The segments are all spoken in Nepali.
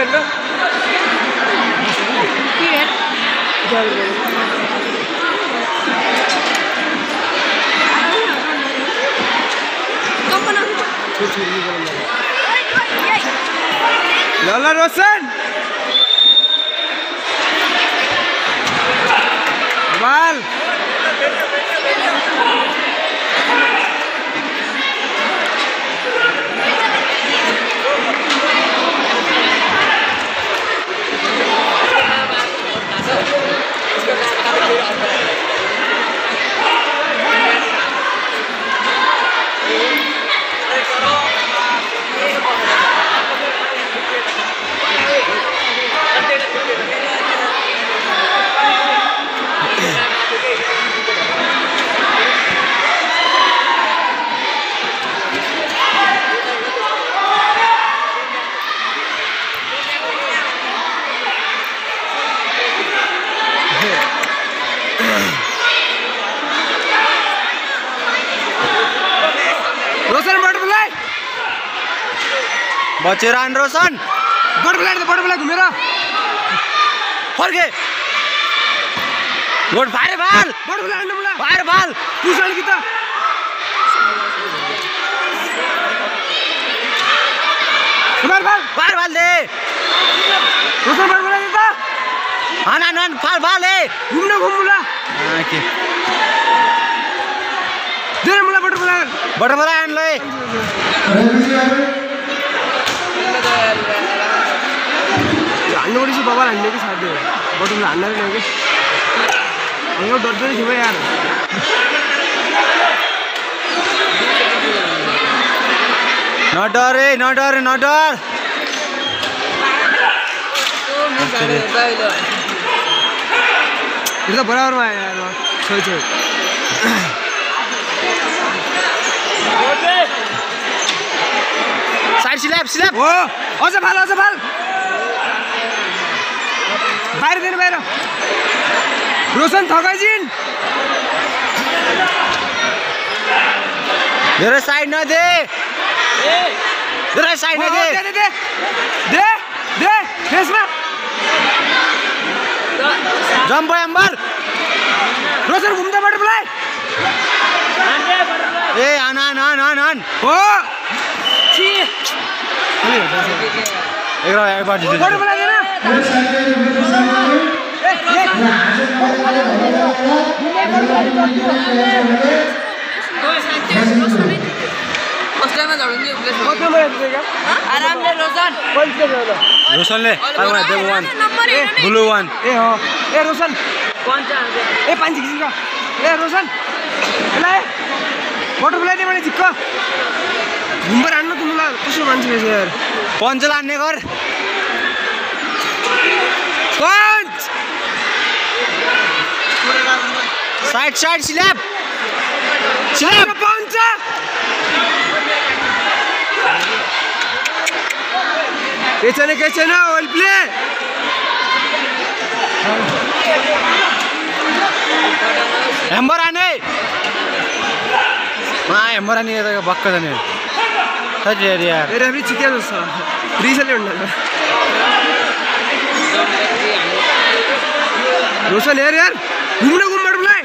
हेर्नु ल रोशन बाल बचेर आन रोशन बटरफ्लाई घुमेर फर्के गोड फारे बाल बटरफ्लाई आन्नु मलाई फारे बाल पुछल कि त फार बाल दे रोशन बटरफ्लाई त हान हान फार बाल ए घुम्ला के दे मलाई बटरफ्लाई आन ले हान्नु पड़ी बाबा हान्ने कि साथ बटरफ्लाई हान्ने नहीं कि यो डरते नहीं भाई यार न डर ये तो बराबर में यार छोड़ साइड स्लैप ओ अझ फाल बाहिर दिनु बाहिर रोशन थकाइजिन मेरे साइड न दे मेरे साइड न दे दे फेसमा जम्प एम्बर रोशन घुम्दा बटरफ्लाई ए आन ओ छि एक बार बटरफ्लाई देना रोशन ले ब्लू वन ए रोशन ए पानी किसिमको ए रोशन एलाई बटरफ्लाई दे भने झिक्क घुम्बर हान्नु तिमीलाई कसो मान्छे रहेछ यार पञ्च लान्ने कर पञ्च साइड स्ल्याप पञ्च के छैन वेल प्ले हेम्बर आने हेम्बर आने बक्क जाने यार रेफरी चित्या जस्तो रिसले उड्न रोशन यार घुम्न बटरफ्लाई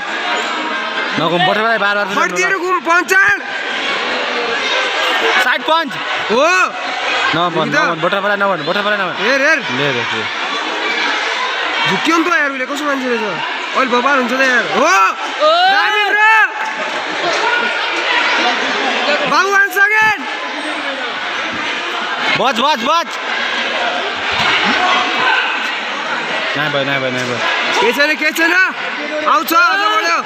नघुम बटरफ्लाई बार फट दिएर घुम पञ्च साइड पञ्च हो नभन बटरफ्लाई नभन हेर ले झुक्यो नि त यार उसले कसो मान्छे रहेछ अहिले बबाल हुन्छ त यार हो दामी र बाबु वान सेकेन्ड बच नाइ भयो के छैन आउँछ अझ बढ्यो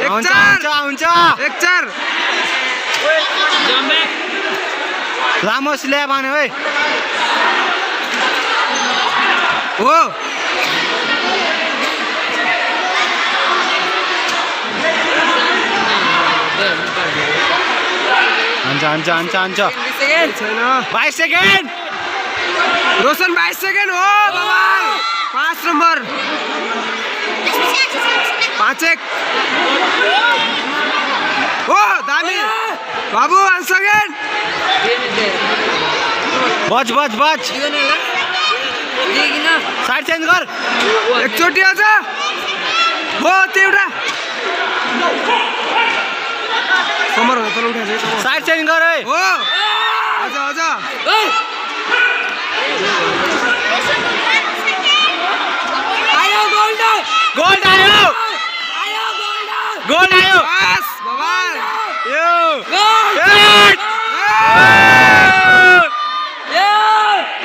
एक चार लामो स्ल्याब आने है हो हान्छ 22 सेकेन्ड रोशन 22 सेकेन्ड हो बाबा 5 नम्बर 5-1 हो दामी बाबु 1 सेकेन्ड बच साइड चेन्ज गर एकचोटि अझ हो त्यो एउटा कमर हो तल उठाएको छ साइड चेन्ज गर है हो अझ अझ आयो गोल्ड गोल्ड आयो गोल्ड आयो बस भगवान यो गोल्ड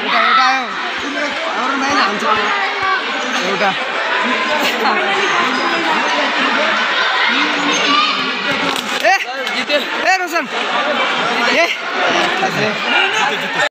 एउटा एउटा आयो अरू नाइन हान्छ एउटा ए रोशन ए